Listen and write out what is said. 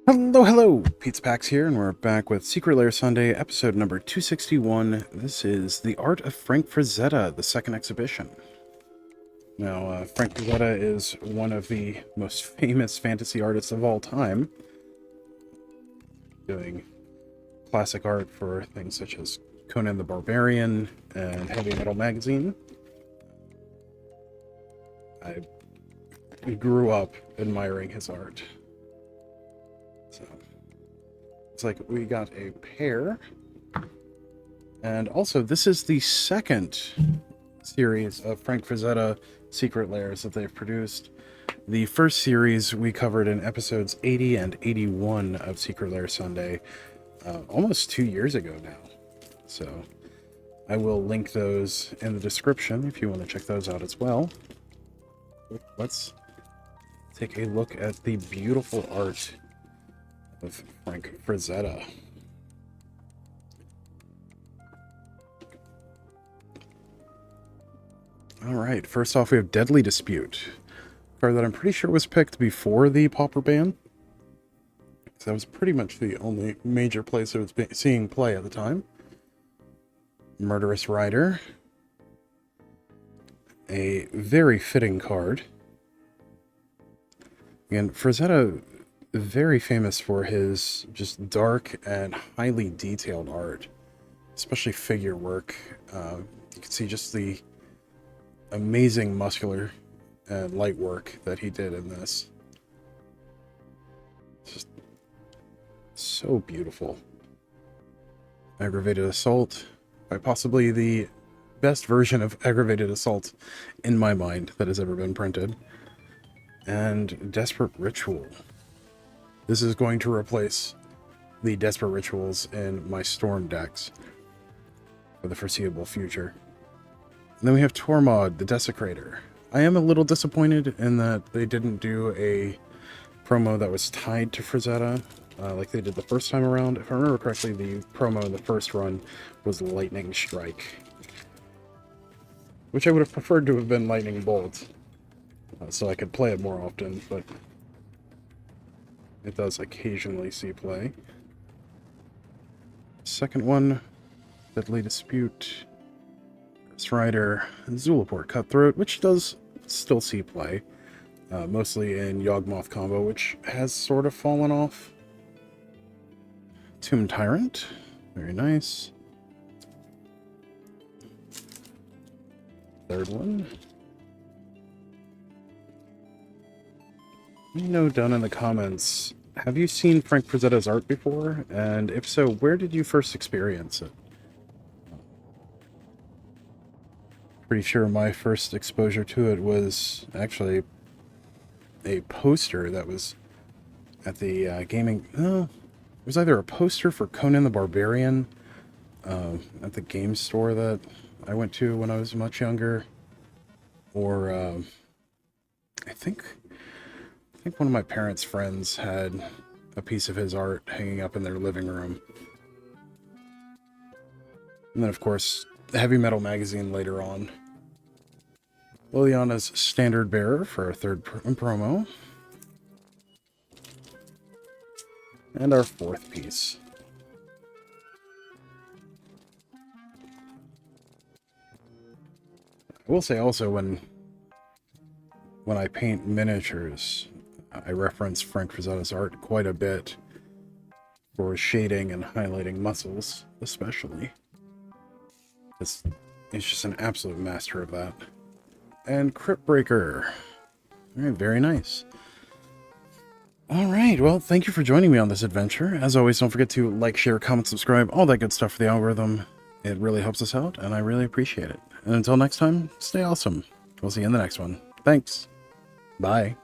Hello, hello! Pizza Pax here, and we're back with Secret Lair Sunday, episode number 261. This is The Art of Frank Frazetta, the second exhibition. Now, Frank Frazetta is one of the most famous fantasy artists of all time, doing classic art for things such as Conan the Barbarian and Heavy Metal Magazine. I grew up admiring his art. So, it's like we got a pair. And also, this is the second series of Frank Frazetta Secret Lairs that they've produced. The first series we covered in episodes 80 and 81 of Secret Lair Sunday, almost 2 years ago now. So, I will link those in the description if you want to check those out as well. Let's take a look at the beautiful art of Frank Frazetta. Alright, first off we have Deadly Dispute. A card that I'm pretty sure was picked before the Pauper ban. So that was pretty much the only major place I was seeing play at the time. Murderous Rider. A very fitting card. Again, Frazetta, very famous for his just dark and highly detailed art, especially figure work. You can see just the amazing muscular and light work that he did in this. Just so beautiful. Aggravated Assault, by possibly the best version of Aggravated Assault in my mind that has ever been printed. And Desperate Ritual. This is going to replace the Desperate Rituals in my Storm decks for the foreseeable future. And then we have Tormod, the Desecrator. I am a little disappointed in that they didn't do a promo that was tied to Frazetta, like they did the first time around. If I remember correctly, the promo in the first run was Lightning Strike, which I would have preferred to have been Lightning Bolt, so I could play it more often, but it does occasionally see play. Second one, Deadly Dispute, Murderous Rider, Zulaport Cutthroat, which does still see play, mostly in Yawgmoth combo, which has sort of fallen off. Tomb Tyrant, very nice. Third one. Let me know down in the comments, have you seen Frank Frazetta's art before? And if so, where did you first experience it? Pretty sure my first exposure to it was actually a poster that was at the gaming... it was either a poster for Conan the Barbarian at the game store that I went to when I was much younger, or I think one of my parents' friends had a piece of his art hanging up in their living room. And then, of course, the Heavy Metal Magazine later on. Liliana's Standard Bearer for our third promo. And our fourth piece. I will say also, when I paint miniatures, I reference Frank Frazetta's art quite a bit for shading and highlighting muscles, especially. He's just an absolute master of that. And Crypt Breaker. Alright, very nice. Alright, well, thank you for joining me on this adventure. As always, don't forget to like, share, comment, subscribe, all that good stuff for the algorithm. It really helps us out, and I really appreciate it. And until next time, stay awesome. We'll see you in the next one. Thanks. Bye.